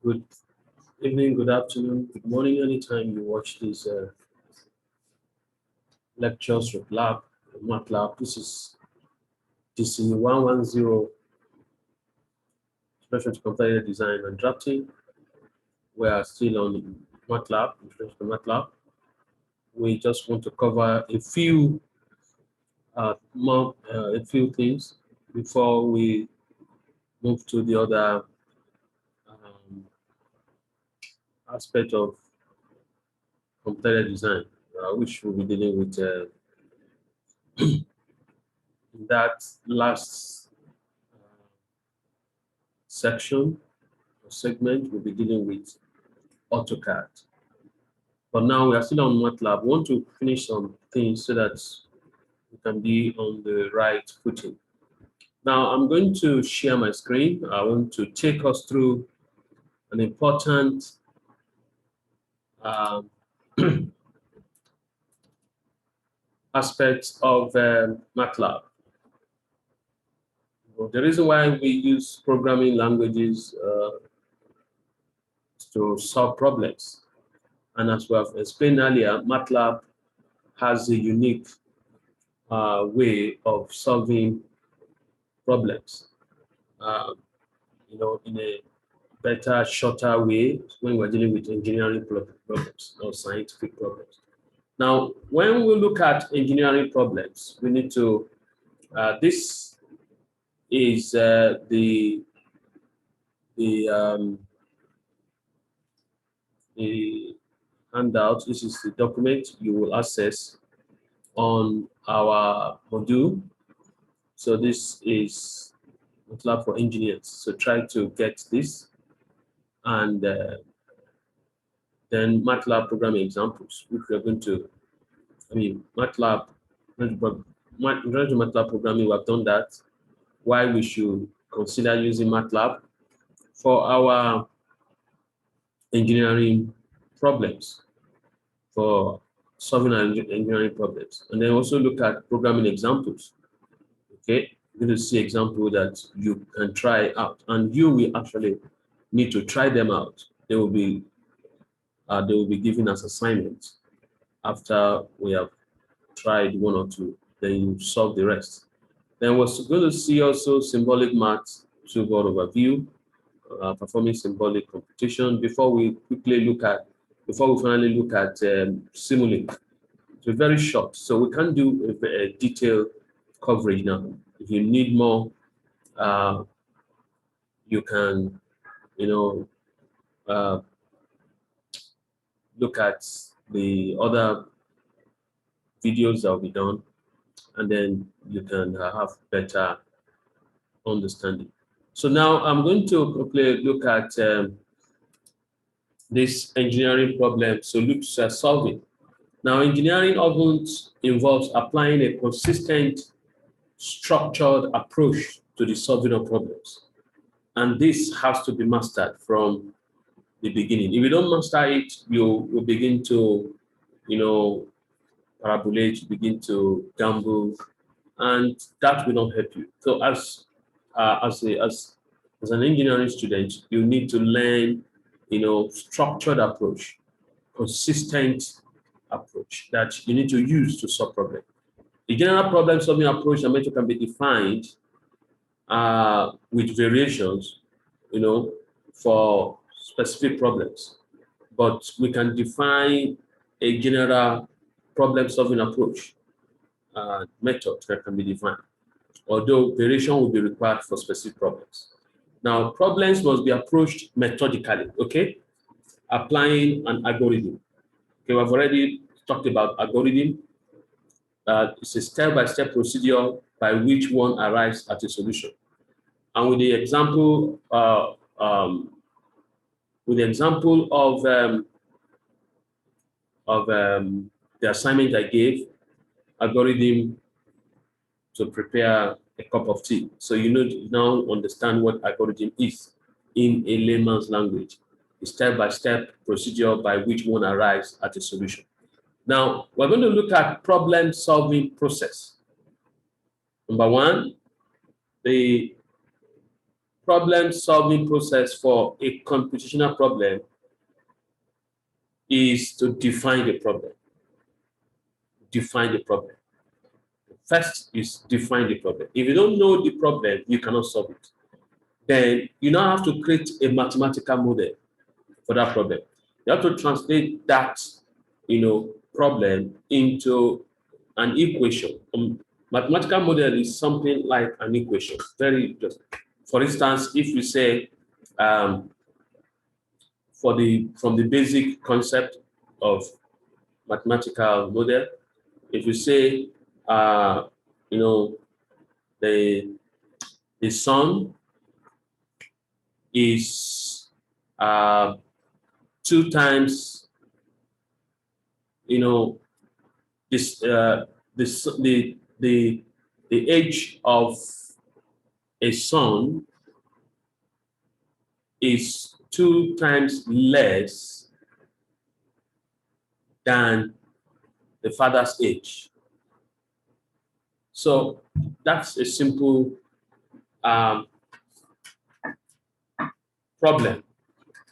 Good evening, good afternoon, good morning, anytime you watch these lectures with Matlab. This is DCE110, Special to Computer Design and Drafting. We are still on Matlab, introduction to Matlab. We just want to cover a few things before we move to the other aspect of computer design, which we'll be dealing with that last section or segment. We'll be dealing with AutoCAD. But now we are still on Matlab. We want to finish some things so that we can be on the right footing. Now I'm going to share my screen. I want to take us through an important aspect of Matlab. The reason why we use programming languages to solve problems. And as we have explained earlier, Matlab has a unique way of solving problems, in a better, shorter way when we're dealing with engineering problems or scientific problems. Now, when we look at engineering problems, we need to, this is the handout. This is the document you will access on our module. So this is Matlab for engineers. So try to get this, and then Matlab programming examples, which we are going to, Matlab, Matlab programming, we have done that. Why we should consider using Matlab for our engineering problems, for solving our engineering problems. And then also look at programming examples. Okay, you're going to see example that you can try out, and you will actually need to try them out. They will be given as assignments after we have tried one or two. Then you solve the rest. Then we're going to see also symbolic math, toolbar overview, performing symbolic computation before we finally look at Simulink. It's very short, so we can't do a detailed coverage now. If you need more, you can, look at the other videos that will be done, and then you can have better understanding. So now I'm going to look at this engineering problem solving. Now, engineering often involves applying a consistent, structured approach to the solving of problems. And this has to be mastered from the beginning. If you don't master it, you will begin to, parabolate, you begin to gamble, and that will not help you. So as an engineering student, you need to learn, structured approach, consistent approach that you need to use to solve problems. The general problem-solving approach and method can be defined with variations, for specific problems. But we can define a general problem-solving approach method that can be defined, although variation will be required for specific problems. Now, problems must be approached methodically, okay? Applying an algorithm. Okay, we've already talked about algorithm. It's a step-by-step procedure by which one arrives at a solution. And with the example, of the assignment I gave, algorithm to prepare a cup of tea. So you now understand what algorithm is in a layman's language. A step-by-step procedure by which one arrives at a solution. Now, we're going to look at problem-solving process. Number one, the problem-solving process for a computational problem is to define the problem. Define the problem. First is define the problem. If you don't know the problem, you cannot solve it. Then you now have to create a mathematical model for that problem. You have to translate that, problem into an equation. Mathematical model is something like an equation. Very just. For instance, if you say from the basic concept of mathematical model, if you say the sun is 2 times the age of a son is 2 times less than the father's age. So that's a simple problem.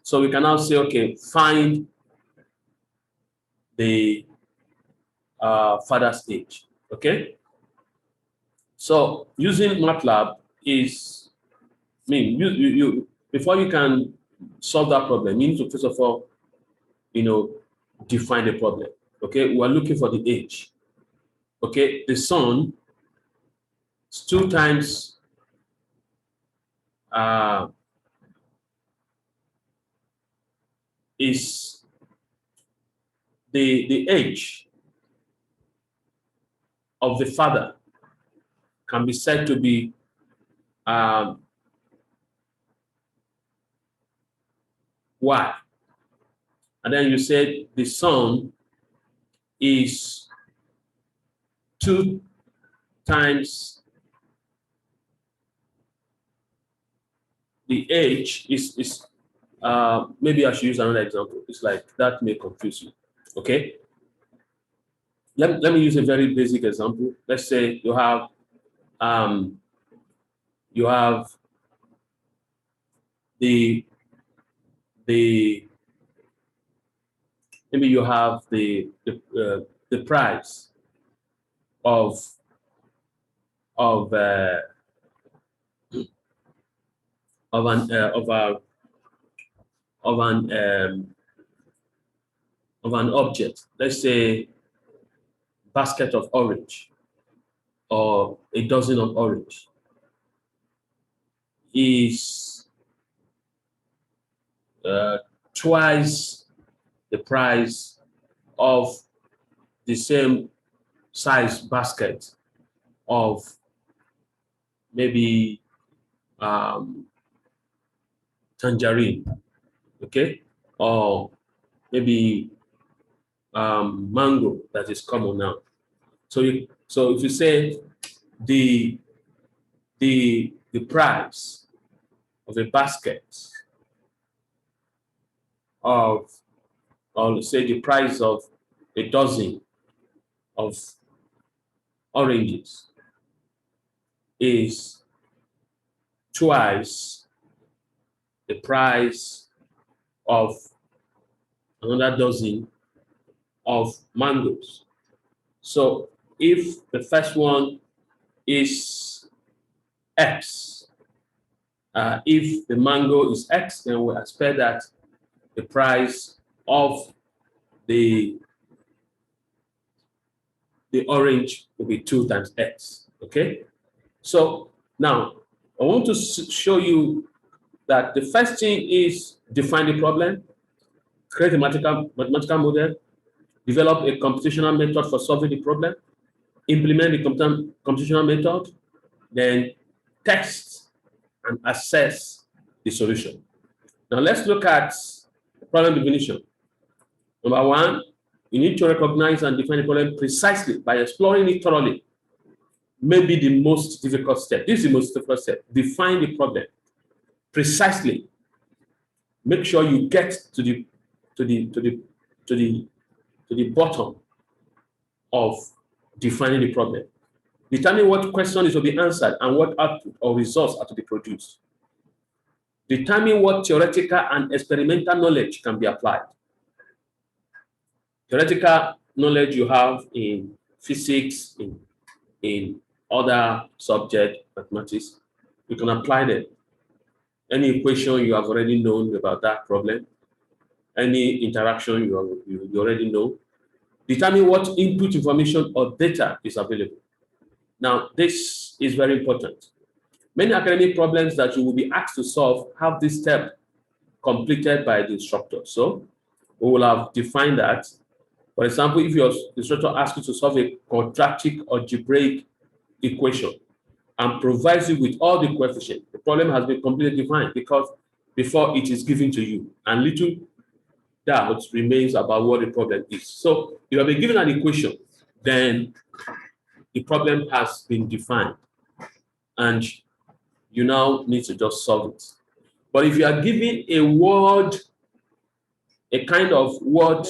So we can now say, okay, find the father's age. Okay. So using Matlab is, before you can solve that problem, you need to first of all, define the problem. Okay, we're looking for the age. Okay, the son is 2 times is the age of the father can be said to be y. And then you said the son is 2 times the age is maybe I should use another example. It's like that may confuse you. Okay. Let me use a very basic example. Let's say you have the maybe you have the price of an object. Let's say basket of orange or a dozen of orange is twice the price of the same size basket of maybe tangerine, okay, or maybe mango that is common now. So if you say the price of a basket of, or say the price of a dozen of oranges is twice the price of another dozen of mangoes. So if the first one is X, if the mango is X, then we expect that the price of the orange will be 2 times X. Okay. So now I want to show you that the first thing is define the problem, create a mathematical model, develop a computational method for solving the problem, implement the computational method, then test and assess the solution. Now let's look at problem definition. Number 1, you need to recognize and define the problem precisely by exploring it thoroughly. Maybe the most difficult step. This is the most difficult step. Define the problem precisely. Make sure you get to the bottom of defining the problem. Determine what question is to be answered and what output or results are to be produced. Determine what theoretical and experimental knowledge can be applied. Theoretical knowledge you have in physics, in other subject, mathematics, you can apply them. Any equation you have already known about that problem, any interaction you already know. Determine what input information or data is available. Now, this is very important. Many academic problems that you will be asked to solve have this step completed by the instructor. So we will have defined that. For example, if your instructor asks you to solve a quadratic or algebraic equation and provides you with all the coefficients, the problem has been completely defined because before it is given to you, and little doubt remains about what the problem is. So if you have been given an equation, then the problem has been defined, and you now need to just solve it. But if you are given a kind of word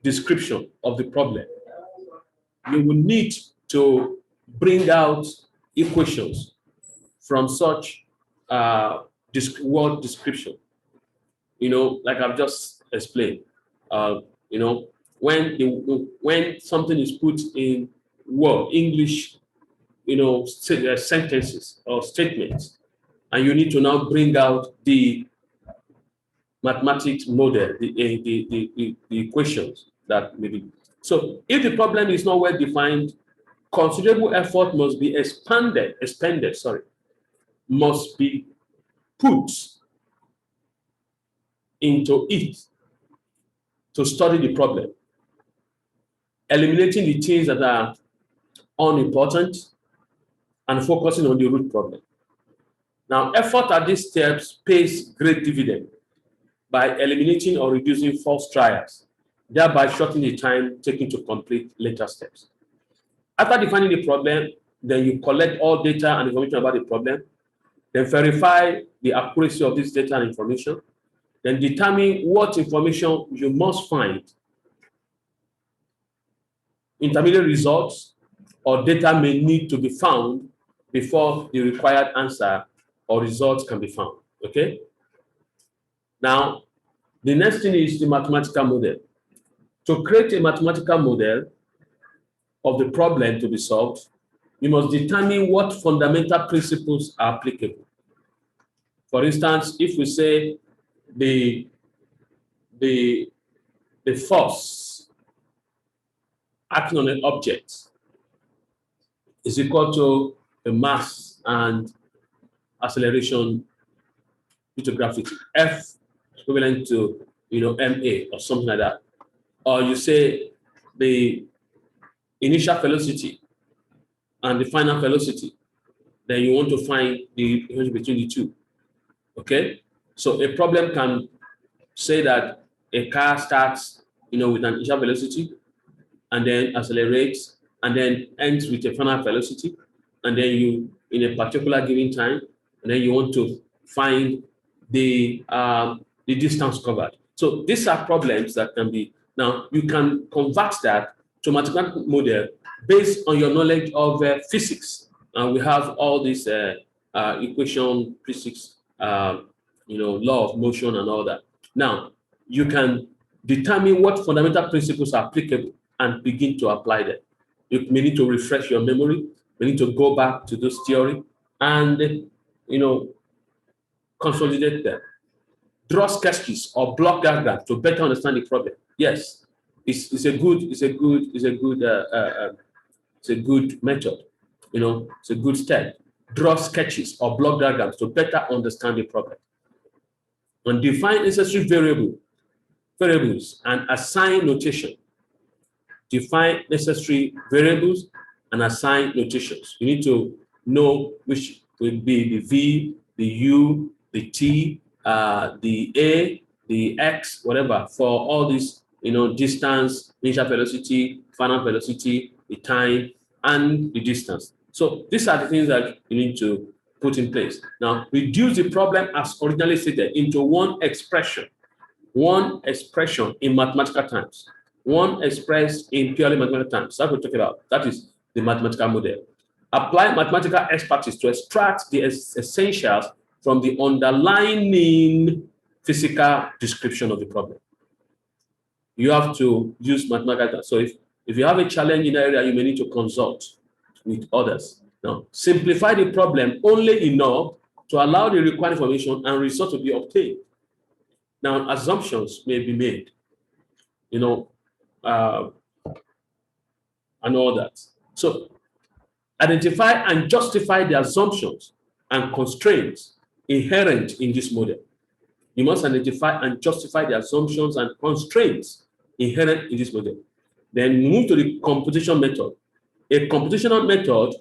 description of the problem, you will need to bring out equations from such word description. Like I've just explained. When something is put in English, sentences or statements, and you need to now bring out the mathematics model, the equations that maybe. So if the problem is not well defined, considerable effort must be must be put into it to study the problem, eliminating the things that are unimportant and focusing on the root problem. Now, effort at these steps pays great dividend by eliminating or reducing false trials, thereby shortening the time taken to complete later steps. After defining the problem, then you collect all data and information about the problem, then verify the accuracy of this data and information, then determine what information you must find, intermediate results or data may need to be found before the required answer or results can be found. Okay? Now, the next thing is the mathematical model. To create a mathematical model of the problem to be solved, you must determine what fundamental principles are applicable. For instance, if we say the force acting on an object is equal to the mass and acceleration due to gravity, F equivalent to ma or something like that. Or you say the initial velocity and the final velocity, then you want to find the difference between the two. Okay? So a problem can say that a car starts with an initial velocity and then accelerates and then ends with a final velocity, and then you in a particular given time, and then you want to find the distance covered. So these are problems that can be. Now you can convert that to a mathematical model based on your knowledge of physics, and we have all these equation physics, law of motion and all that. Now you can determine what fundamental principles are applicable and begin to apply them. You may need to refresh your memory. You need to go back to those theory and consolidate them. Draw sketches or block diagrams to better understand the problem. Yes, it's a good method. It's a good step. Draw sketches or block diagrams to better understand the problem. And define necessary variables and assign notation. Define necessary variables and assign notations. You need to know which will be the V, the U, the T, the A, the X, whatever, for all these, distance, initial velocity, final velocity, the time, and the distance. So these are the things that you need to put in place. Now, reduce the problem as originally stated into one expression in mathematical terms, one expressed in purely mathematical terms. That's what we're talking about. That is the mathematical model. Apply mathematical expertise to extract the essentials from the underlying physical description of the problem. You have to use mathematical. So if you have a challenge in an area, you may need to consult with others. Now, simplify the problem only enough to allow the required information and result to be obtained. Now, assumptions may be made, and all that. So, identify and justify the assumptions and constraints inherent in this model. You must identify and justify the assumptions and constraints inherent in this model. Then move to the computation method. A computational method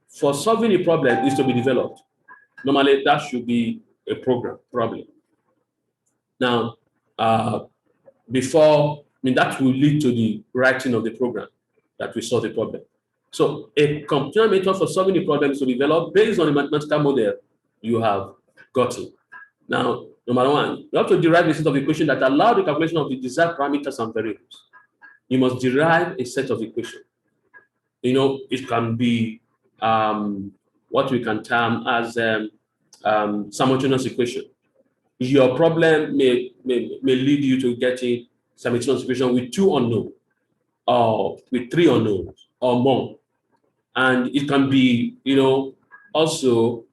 for solving a problem is to be developed. Normally, that should be a program, probably. Now, that will lead to the writing of the program that will solve the problem. So, a computational method for solving the problem is to be developed based on the mathematical model you have gotten. Now, number one, you have to derive a set of equations that allow the calculation of the desired parameters and variables. You must derive a set of equations. It can be what we can term as simultaneous equation. Your problem may lead you to getting simultaneous equation with 2 unknowns, or with 3 unknowns, or more. And it can be, also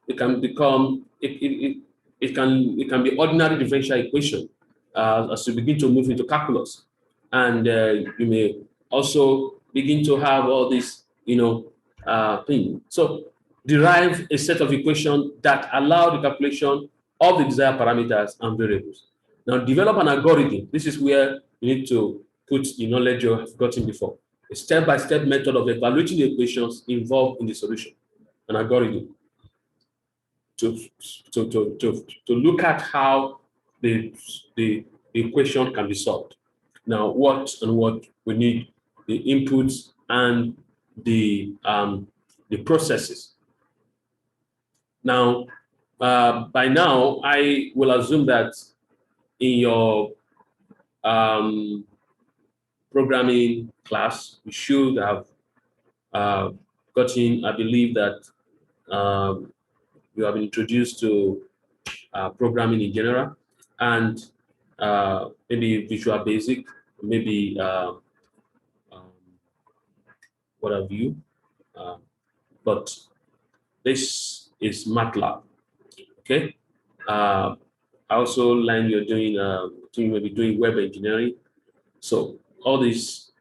it can become it can be ordinary differential equation as you begin to move into calculus, and you may also begin to have all these things. So derive a set of equations that allow the calculation of the desired parameters and variables. Now develop an algorithm. This is where you need to put the knowledge you have gotten before. A step-by-step method of evaluating the equations involved in the solution. An algorithm to look at how the equation can be solved. Now, what we need, the inputs and the processes. Now, by now, I will assume that in your programming class, you should have gotten, I believe that you have been introduced to programming in general, and maybe Visual Basic, maybe what have you. But this is Matlab. Okay. I also learned you're doing, you may be doing web engineering. So all these,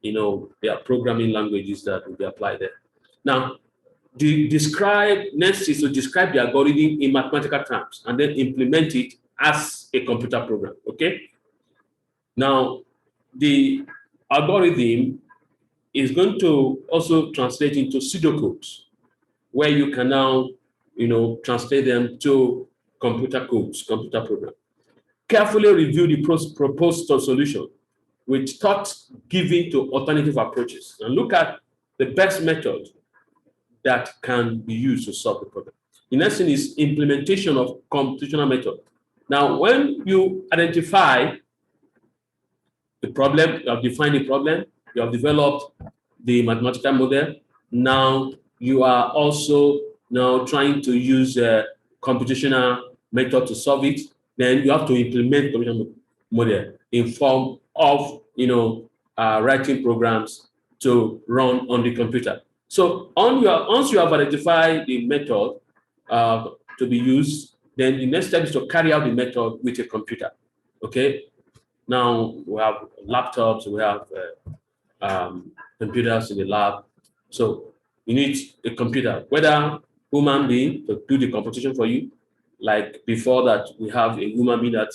they are programming languages that will be applied there. Now, next is to describe the algorithm in mathematical terms and then implement it as a computer program. Okay. Now, the algorithm is going to also translate into pseudocodes, where you can now, translate them to computer codes, computer program. Carefully review the proposed solution with thought given to alternative approaches, and look at the best method that can be used to solve the problem. The next thing is implementation of computational method. Now, when you identify the problem, you have defined the problem, you have developed the mathematical model, now you are also now trying to use a computational method to solve it. Then you have to implement the computational model in form of writing programs to run on the computer. So once you have identified the method to be used, then the next step is to carry out the method with a computer. Okay. Now we have laptops, we have computers in the lab. So you need a computer, whether human being to do the computation for you, like before that we have a human being that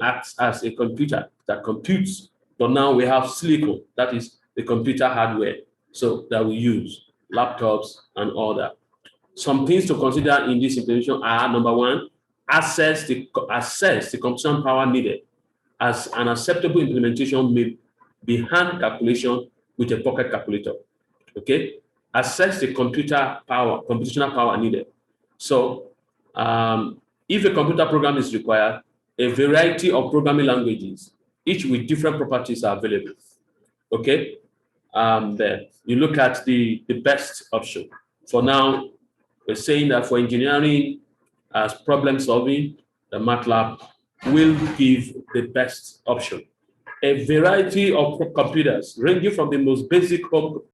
acts as a computer that computes. But now we have silicon, that is the computer hardware, so that we use laptops and all that. Some things to consider in this implementation are: number one, assess the computational power needed, as an acceptable implementation may be hand calculation with a pocket calculator. Okay, assess the computational power needed. So, if a computer program is required, a variety of programming languages, each with different properties, are available. Okay, then you look at the best option. For now, we're saying that for engineering as problem solving, the Matlab will give the best option. A variety of computers ranging from the most basic home